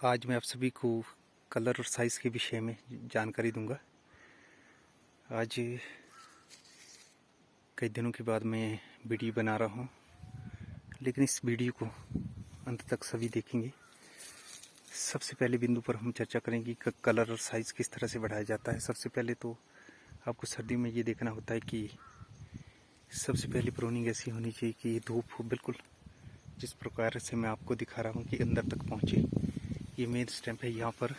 आज मैं आप सभी को कलर और साइज़ के विषय में जानकारी दूंगा। आज कई दिनों के बाद मैं वीडियो बना रहा हूं, लेकिन इस वीडियो को अंत तक सभी देखेंगे। सबसे पहले बिंदु पर हम चर्चा करेंगे कि कलर और साइज़ किस तरह से बढ़ाया जाता है। सबसे पहले तो आपको सर्दी में ये देखना होता है कि सबसे पहले प्रूनिंग ऐसी होनी चाहिए कि धूप बिल्कुल जिस प्रकार से मैं आपको दिखा रहा हूँ कि अंदर तक पहुँचे। ये मेन स्टैम्प है, यहाँ पर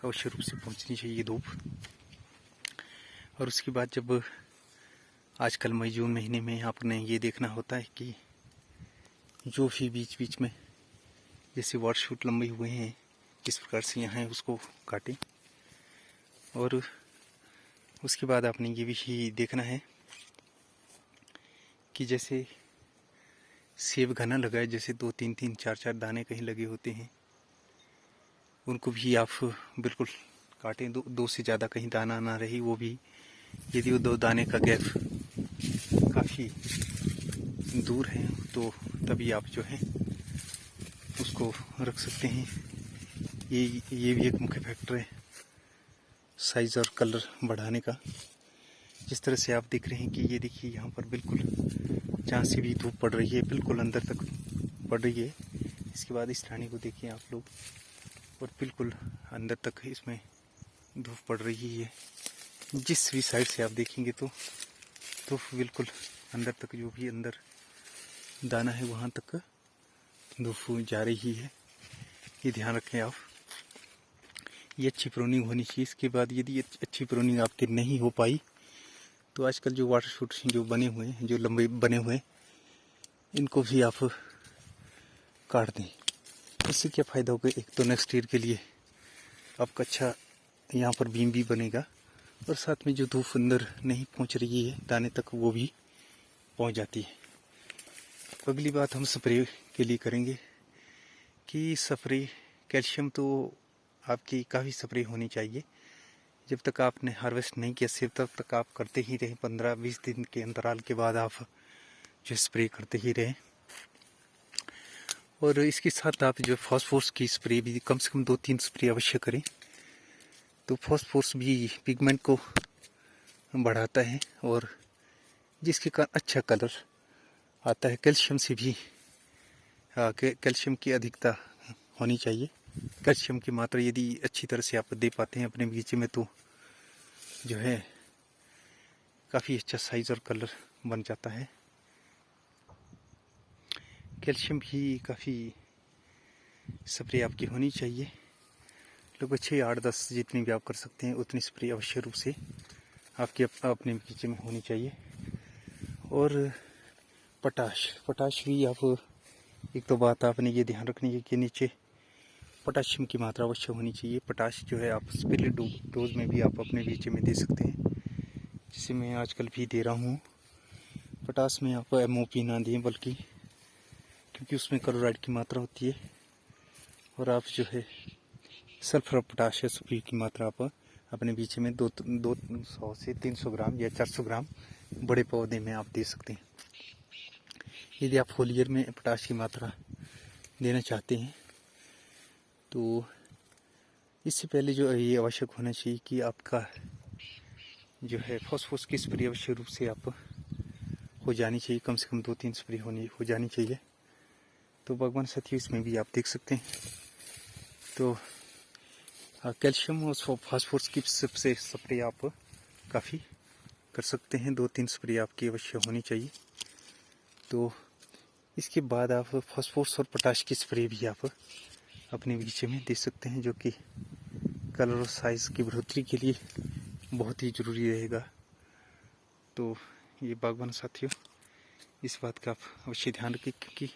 अवश्य रूप से पहुँचनी चाहिए धूप। और उसके बाद जब आजकल मई जून महीने में आपने ये देखना होता है कि जो भी बीच बीच में जैसे वाटर शूट लंबे हुए हैं किस प्रकार से यहाँ है उसको काटें। और उसके बाद आपने ये भी देखना है कि जैसे सेब घना लगा है, जैसे 2-3-3 4-4 दाने कहीं लगे होते हैं, उनको भी आप बिल्कुल काटें। दो से ज़्यादा कहीं दाना ना रहे, वो भी यदि वो 2 दाने का गैप काफ़ी दूर है तो तभी आप जो है उसको रख सकते हैं। ये भी एक मुख्य फैक्टर है साइज़ और कलर बढ़ाने का। जिस तरह से आप देख रहे हैं कि ये देखिए यहाँ पर बिल्कुल जहाँ से भी धूप पड़ रही है बिल्कुल अंदर तक पड़ रही है। इसके बाद इस टहनी को देखिए आप लोग, और बिल्कुल अंदर तक इसमें धूप पड़ रही है। जिस भी साइड से आप देखेंगे तो बिल्कुल अंदर तक जो भी अंदर दाना है वहाँ तक धूप जा रही है। ये ध्यान रखें आप। ये अच्छी प्रूनिंग होनी चाहिए। इसके बाद यदि अच्छी प्रूनिंग आपकी नहीं हो पाई तो आजकल जो वाटर शूट जो बने हुए हैं, जो लंबे बने हुए हैं, इनको भी आप काट दें। इससे क्या फ़ायदा होगा? एक तो नेक्स्ट ईयर के लिए आपका अच्छा यहाँ पर बीम भी बनेगा, और साथ में जो धूप अंदर नहीं पहुँच रही है दाने तक वो भी पहुँच जाती है। अगली बात हम स्प्रे के लिए करेंगे कि स्प्रे कैल्शियम तो आपकी काफ़ी स्प्रे होनी चाहिए। जब तक आपने हार्वेस्ट नहीं किया सिर्फ तब तक आप करते ही रहें। 15-20 दिन के अंतराल के बाद आप जो स्प्रे करते ही रहें। और इसके साथ आप जो फॉस्फोरस की स्प्रे भी कम से कम 2-3 स्प्रे अवश्य करें। तो फॉस्फोरस भी पिगमेंट को बढ़ाता है और जिसके कारण अच्छा कलर आता है। कैल्शियम से भी कैल्शियम की अधिकता होनी चाहिए। कैल्शियम की मात्रा यदि अच्छी तरह से आप दे पाते हैं अपने बगीचे में तो जो है काफ़ी अच्छा साइज़ और कलर बन जाता है। कैल्शियम भी काफ़ी स्प्रे आपकी होनी चाहिए। लगभग 6-8-10 जितनी भी आप कर सकते हैं उतनी स्प्रे अवश्य रूप से आपके अपने बगीचे में होनी चाहिए। और पोटाश भी आप, एक तो बात आपने ये ध्यान रखनी है कि नीचे पोटाशियम की मात्रा अवश्य होनी चाहिए। पोटाश जो है आप स्प्रे डोज में भी आप अपने बगीचे में दे सकते हैं, जिसे मैं आजकल भी दे रहा हूँ। पोटाश में आप MOP ना दें, बल्कि क्योंकि उसमें क्लोराइड की मात्रा होती है, और आप जो है सल्फर पोटाश SOP की मात्रा आप अपने बगीचे में 200 से 300 ग्राम या 400 ग्राम बड़े पौधे में आप दे सकते हैं। यदि आप फोलियर में पोटाश की मात्रा देना चाहते हैं तो इससे पहले जो ये आवश्यक होना चाहिए कि आपका जो है फॉस्फोरस की स्प्रे अवश्य रूप से आप हो जानी चाहिए। कम से कम 2-3 स्प्रे हो जानी चाहिए। तो बागवान साथियों, इसमें भी आप देख सकते हैं तो कैल्शियम और फॉस्फोरस की सबसे स्प्रे आप काफ़ी कर सकते हैं। 2-3 स्प्रे आपकी अवश्य होनी चाहिए। तो इसके बाद आप फॉस्फोरस और पोटाश की स्प्रे भी आप अपने बगीचे में दे सकते हैं, जो कि कलर और साइज़ की बढ़ोतरी के लिए बहुत ही ज़रूरी रहेगा। तो ये बागवान साथियों, इस बात का आप अवश्य ध्यान रखें, क्योंकि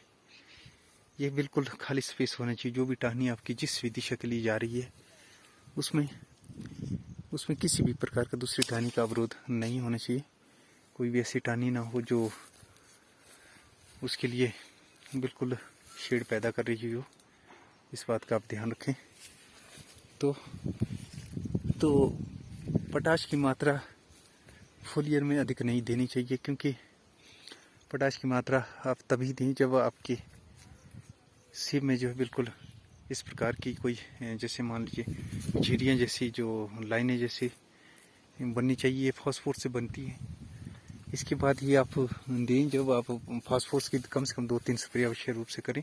ये बिल्कुल खाली स्पेस होना चाहिए। जो भी टहनी आपकी जिस भी दिशा के लिए जा रही है उसमें किसी भी प्रकार का दूसरी टहनी का अवरोध नहीं होना चाहिए। कोई भी ऐसी टहनी ना हो जो उसके लिए बिल्कुल शेड पैदा कर रही हो। इस बात का आप ध्यान रखें। तो पोटाश की मात्रा फोलियर में अधिक नहीं देनी चाहिए, क्योंकि पोटाश की मात्रा आप तभी दें जब आपके सेब में जो है बिल्कुल इस प्रकार की कोई जैसे मान लीजिए झिरियाँ जैसी जो लाइनें जैसी बननी चाहिए, ये फास्फोरस से बनती है। इसके बाद ही आप दें, जब आप फास्फोरस की कम से कम 2-3 स्प्रे अवश्य रूप से करें।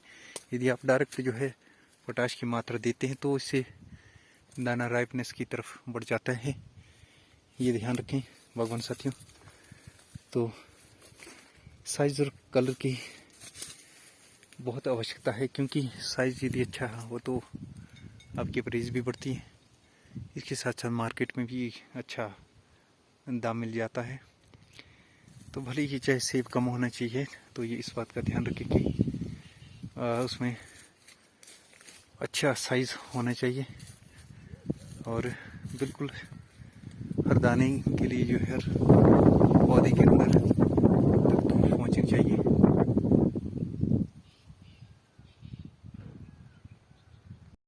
यदि आप डायरेक्ट जो है पोटाश की मात्रा देते हैं तो इससे दाना राइपनेस की तरफ बढ़ जाता है, ये ध्यान रखें बागवान साथियों। तो साइज और कलर की बहुत आवश्यकता है, क्योंकि साइज यदि अच्छा हो तो आपकी प्राइस भी बढ़ती है, इसके साथ साथ मार्केट में भी अच्छा दाम मिल जाता है। तो भले ही चाहे सेब कम होना चाहिए, तो ये इस बात का ध्यान रखें कि उसमें अच्छा साइज होना चाहिए, और बिल्कुल हर दाने के लिए जो है हर पौधे के अंदर